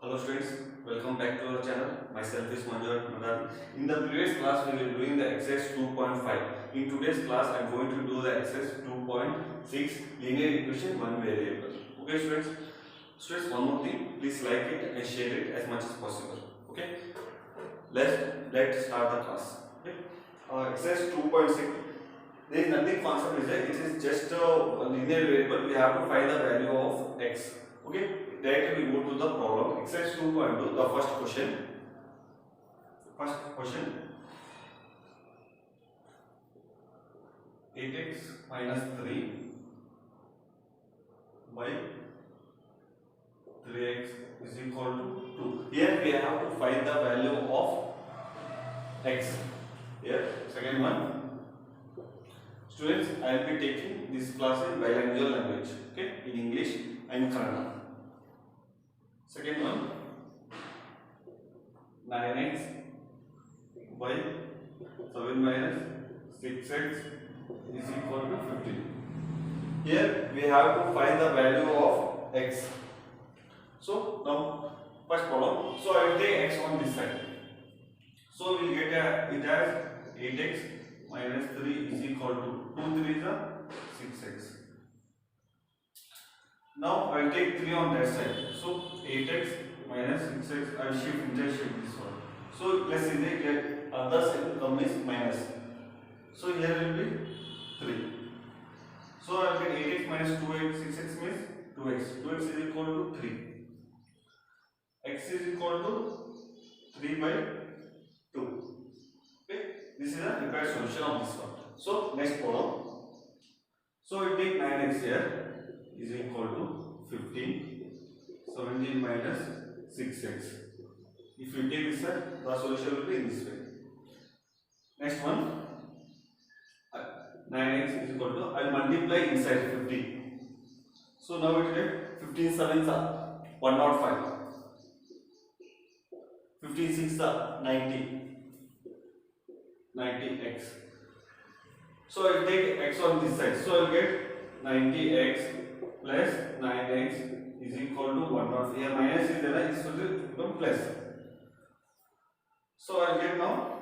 Hello students, welcome back to our channel. Myself is Manjot Madani. In the previous class we were doing the exercise 2.5. In today's class I am going to do the exercise 2.6 linear equation one variable. Okay students? Students, one more thing, please like it and share it as much as possible. Okay? Let's start the class. Okay? Exercise 2.6. There is nothing concept is there. It is just a linear variable. We have to find the value of x. Okay? Directly we go to the problem. Exercise 2.2. The first question. First question. 8x minus 3 by 3x is equal to 2. Here we have to find the value of x. Here, second one. Students, I will be taking this class in bilingual language, okay, in English and Kannada. Second one, 9x by 7 minus 6x is equal to 15. Here we have to find the value of x. So now first problem. So I will take x on this side. So we will get it as 8x minus 3 is equal to 2 3 is 6x. Now I will take 3 on that side. So 8x minus 6x, I will intershift this one. So let's say that other side term is minus. So here will be 3. So I will get 8x minus 2x, 6x means 2x. 2x is equal to 3. X is equal to 3 by 2. Okay, this is the required solution of this one. So next problem. So we take 9x here is equal to 15. 17 minus 6x. If we take this side, the solution will be in this way. Next one. 9x is equal to, I will multiply inside 15. So now we get 15 sevens are 105. 15 6 are 90. 90x. So I will take x on this side. So I will get 90x plus 9x is equal to 105. Here minus is there, is to become plus. So I will get now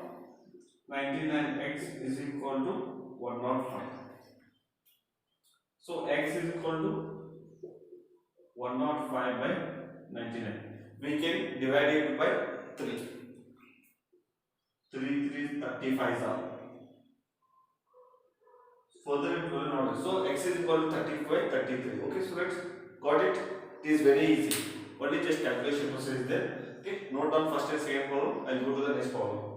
99x is equal to 105. So x is equal to 105 by 99. We can divide it by 3. 3 3 35 are. Further it will not. So x is equal to 35 33. Okay, so let's got it. It is very easy. Only just calculation process is there. Okay, note down first and second problem. I'll go to the next problem.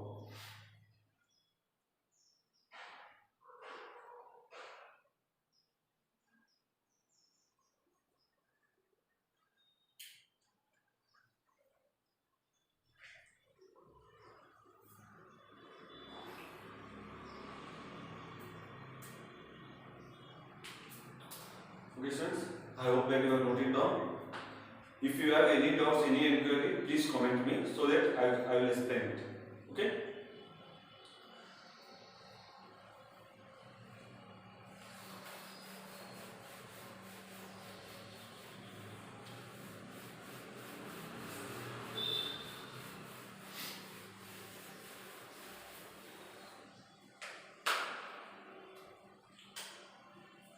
Okay, students, I hope that you are noting down. If you have any doubts, any inquiry, please comment me so that I will explain it. Okay?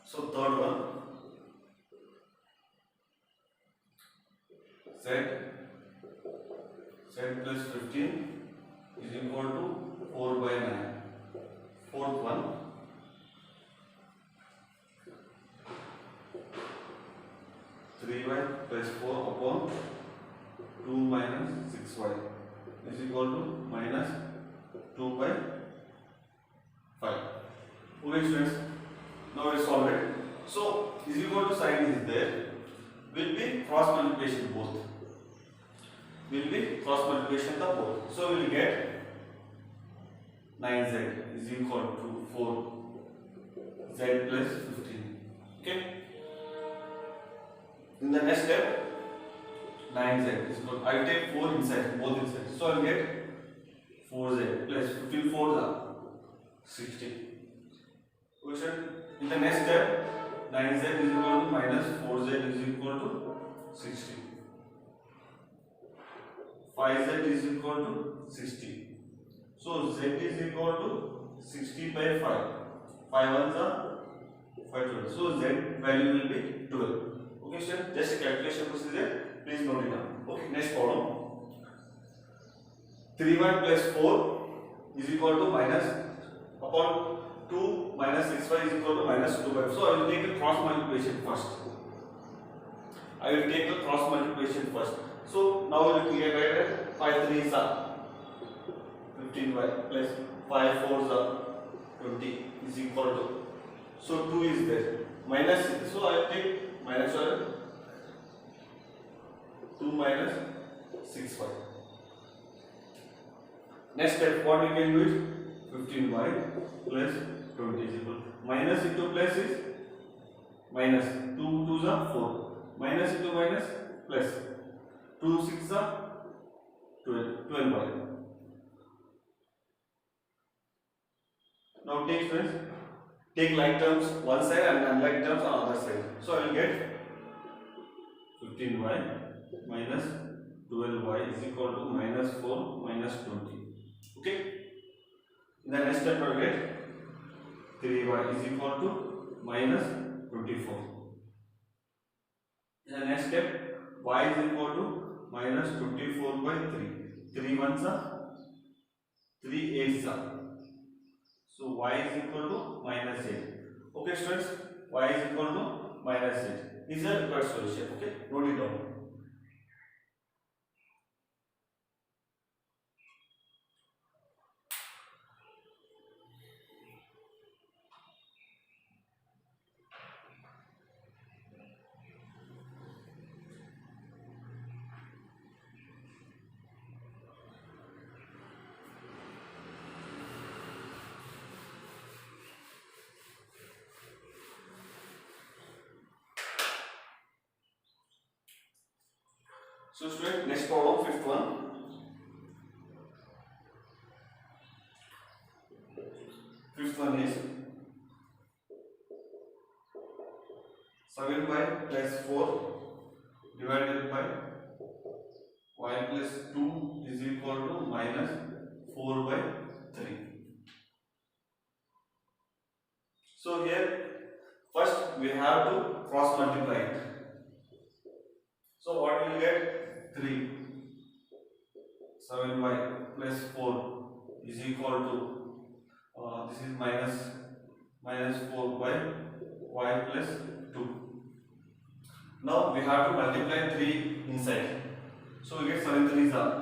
So third one. Z plus 15 is equal to 4 by 9. Fourth one. Three y plus 4 upon 2 minus 6y is equal to minus 2 by 5. Okay students, now we solve it. So is equal to sign is there, will be cross multiplication both. Will be cross multiplication the both. So we will get 9z is equal to 4z plus 15. Okay. In the next step, 9z is equal. I will take 4 inside, both inside. So I will get 4z plus 15 4 are 60. Question. In the next step, 9z is equal to minus 4z is equal to 60. 5z is equal to 60. So z is equal to 60 by 5. 5 ones are 5 12. So z value will be 12. Okay, sir. Just a calculation procedure. Please note it down. Okay. Next problem. 3y plus 4 is equal to minus upon 2 minus 6y is equal to minus 2y. So I will take the cross multiplication first. So now we will clear right. 5 3s are 15y plus 5 4s are 20 is equal to. So 2 is there. Minus. So I will take minus 2 minus 6y. Next step, what we can do is 15y plus 20 is equal. Minus into plus is minus. 2 2s are 4. Minus into minus plus. 2 6s are 12y. Now take like terms one side and unlike terms on other side. So I will get 15y minus 12y is equal to minus 4 minus 20. Okay. In the next step, I will get 3y is equal to minus 24. In the next step, y is equal to minus 24 by 3. 3 ones are 3 8s are. So y is equal to minus 8. Okay, students, y is equal to minus 8. This is a required solution. Okay, note it down. So student, next problem, fifth one. Fifth one is 7y plus 4 divided by y plus 2 is equal to minus 4 by 3. So here first we have to cross multiply it. So what we will get? 3 7y plus 4 is equal to this is minus 4 by y plus 2. Now we have to multiply 3 inside. So we get 7 3s are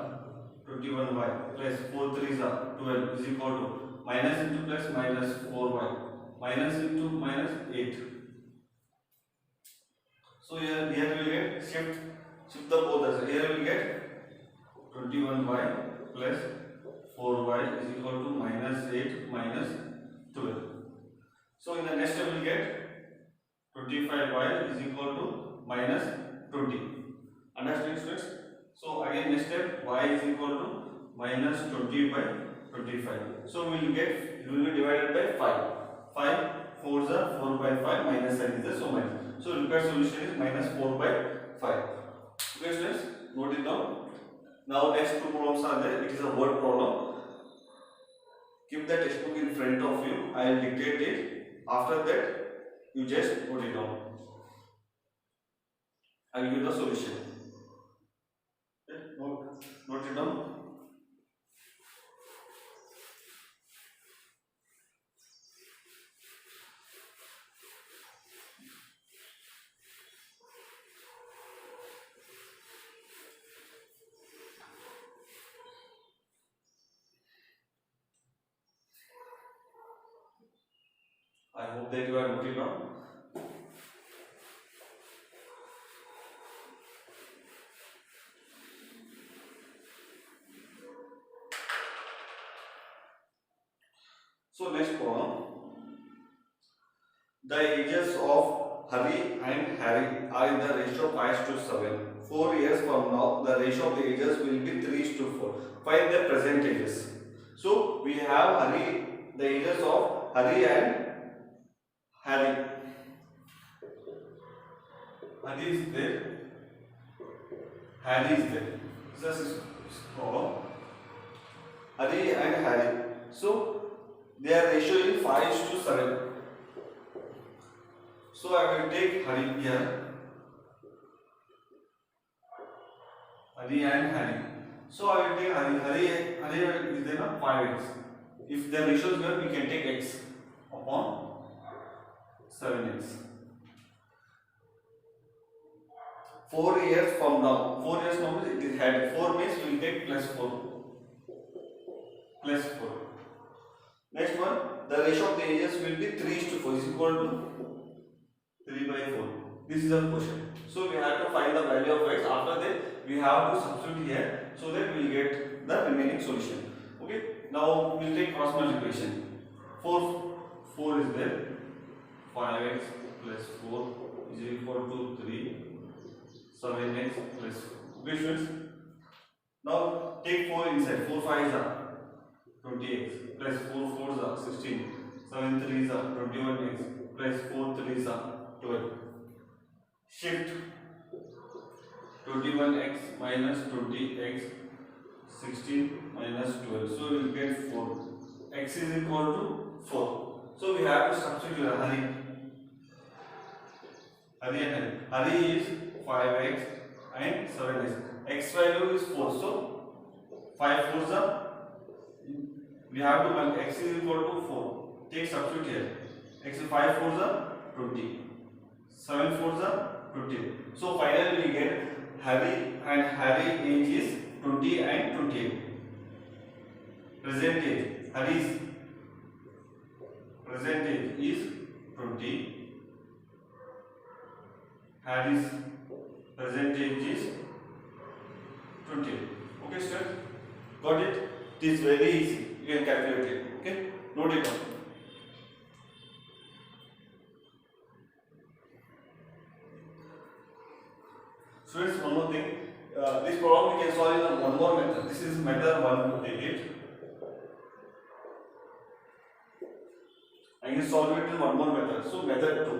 21y plus 4 3s are 12 is equal to minus into plus minus 4y minus into minus 8. So here we will get shift the both as here we will get 21y plus 4y is equal to minus 8 minus 12. So in the next step we will get 25y is equal to minus 20. Understand students? So again next step y is equal to minus 20 by 25. So we will be divided by 5. 5 4s are 4 by 5 minus sign is there, so minus. So required solution is minus 4 by 5. Okay students, note it down. Now next two problems are there. It is a word problem. Keep the textbook in front of you. I will dictate it. After that, you just note it down. I will give the solution. Okay, note it down. I hope that you are noting down. So next problem. The ages of Hari and Harry are in the ratio 5:7. 4 years from now, the ratio of the ages will be 3:4. Find their present ages. So we have the ages of Hari and Harry. Hari is there. Harry is there. So Hari and Harry. So their ratio is 5:7. So I will take Hari here. Hari and Harry. So I will take Hari is there na 5x. If the ratio is given, we can take x upon 7x. 4 years from now, 4 years from now it is had 4 means we will take plus 4. Plus 4. Next one, the ratio of the ages will be 3:4 is equal to 3/4. This is a question. So we have to find the value of x. After that, we have to substitute here so that we will get the remaining solution. Okay. Now we will take cross multiplication. 4 is there. 5x plus 4 is equal to 3. 7x plus 4. Okay, students. Now take 4 inside. 4 5s are 20x plus 4 4s are 16. 7 3s are 21x plus 4 3s are 12. Shift 21x minus 20x 16 minus 12. So we will get 4. X is equal to 4. So we have to substitute Hari. Hari is 5x and 7x. X value is 4. So 5 4s are, we have to multiply. X is equal to 4. Take substitute here. X 5 4s are 20. 7 4s are 20. So finally we get Harry age is 20 and 28. Present age. Harry's present age is 20. Harry's present age is 20. Okay, students? Got it? It is very easy. You can calculate it. Okay? Note it down. Students, one more thing. This problem we can solve in one more method. This is method 1 to take it. I can solve it in one more method. So method 2.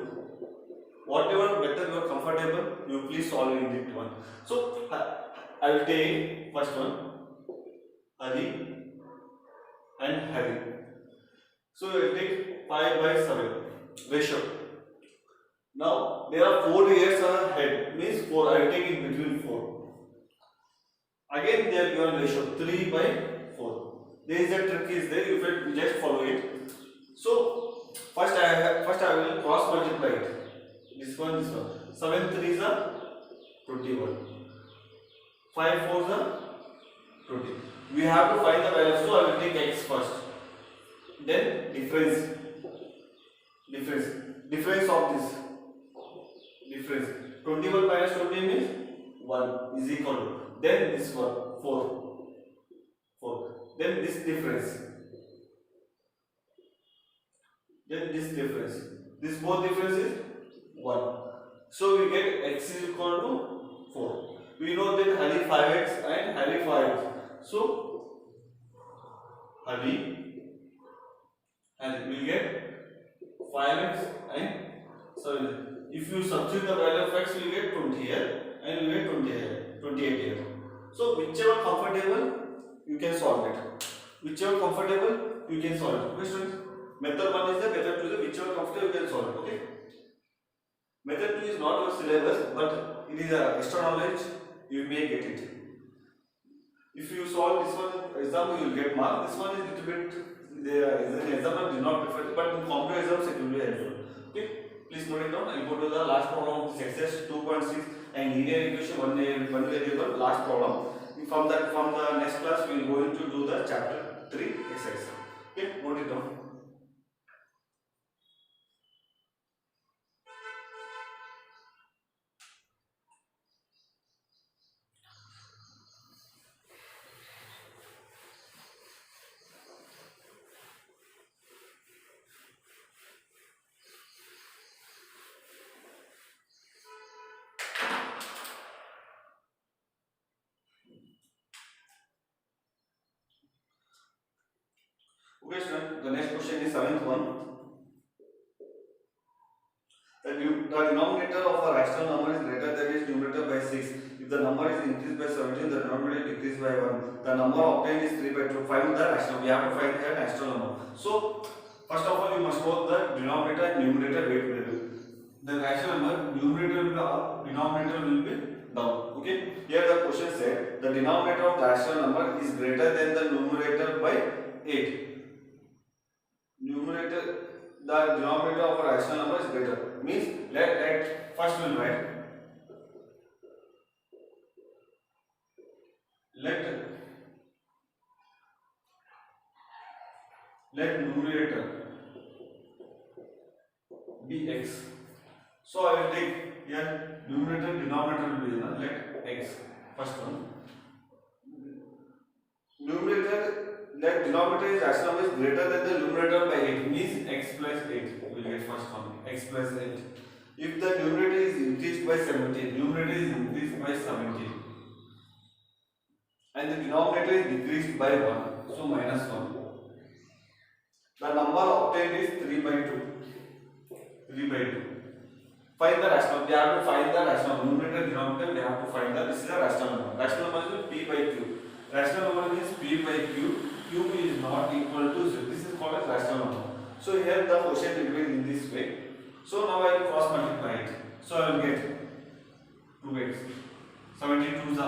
Whatever method you are comfortable, you please solve in that one. So I will take first one, Hari and Harry. So I will take 5/7 ratio. Now there are 4 years ahead, means 4. I will take in between 4. Again they are given ratio 3/4. There is a trick is there. You just follow it. So first I will cross multiply it. This one. 7 3s are 21. 5 4s are 20. We have to find the value. So I will take x first. Then difference of this. Difference 21 minus 20 means 1 is equal to, then this one 4, then this difference, this both difference is 1. So we get x is equal to 4. We know that Hari 5x and Harry 5x. So Hari will get 5x and 7. If you substitute the value of x, you get 20 here and you get 20 here, 28 here. So whichever comfortable, you can solve it. Whichever comfortable, you can solve it. Okay, students? Method 1 is the method 2 is the whichever comfortable, you can solve it. Okay. Method 2 is not your syllabus, but it is a extra knowledge. You may get it. If you solve this one exam, you will get mark. This one is little bit the examiner did not prefer, but in competitive exams it will be helpful. Okay. Please note it down. I will go to the last problem of this exercise 2.6 and linear equation one variable last problem. From the next class we will going to do the chapter 3 exercise. Okay, note it down. Okay, student, the next question is 7th one. The denominator of a rational number is greater than its numerator by 6 if the number is increased by 17, the denominator decreased by 1. The number obtained is 3 by 2. Find the rational. We have to find the natural number. So, first of all, you must know the denominator and numerator weight value. The rational number, numerator will be up, denominator will be down. Okay. Here the question said the denominator of the rational number is greater than the numerator by 8. The denominator of a rational number is greater. Means let first we'll write let numerator be x. So I will take here numerator, denominator will be let x. First one. Numerator, let denominator is rational number is greater than the numerator by 8. Means x plus 8. We will get first one. X plus 8. If the numerator is increased by 17, numerator is increased by 17. And the denominator is decreased by 1. So minus 1. The number obtained is 3 by 2. 3 by 2. Find the rational. We have to find the rational. Numerator, denominator, we have to find the. This is a rational number. Rational number is p by q. Rational number means p by q. Q is not equal to 0. This is called as rational number. So here the quotient will be in this way. So now I will cross multiply it. So I will get 2x. 72 is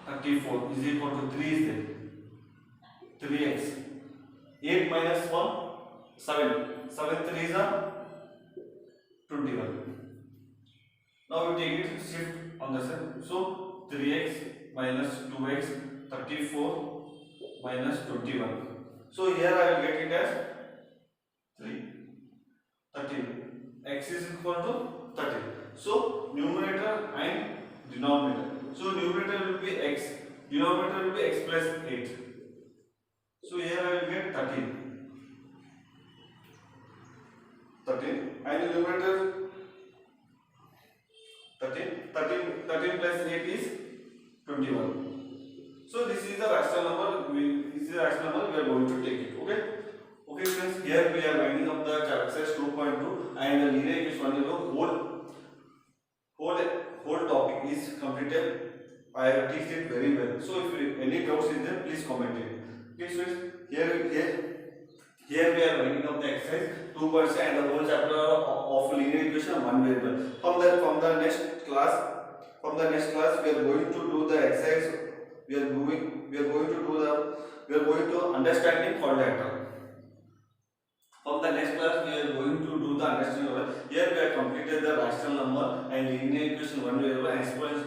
34 is equal to 3 is there. 3x. 8 minus 1, 7. 7 3 is 21. Now we take it shift on the side. So 3x minus 2x, 34 minus 21. So here I will get it as 3, 13. X is equal to 13. So numerator and denominator. So numerator will be x, denominator will be x plus 8. So here I will get 13. 13 and the numerator 13 plus 8 is 21. So this is the rational number. This is the rational number we are going to take it. Okay. Okay friends, here we are winding up the exercise 2.2 and the linear equation whole topic is completed. I have teached it very well. So if any doubts is there, please comment it. Okay friends, here we are winding up the exercise 2.6 and the whole chapter of linear equation one variable. From the next class we are going to do the exercise. We are going to understanding quadrilateral. From the next class we are going to do the understanding. Here we have completed the rational number and linear equation one variable and exponential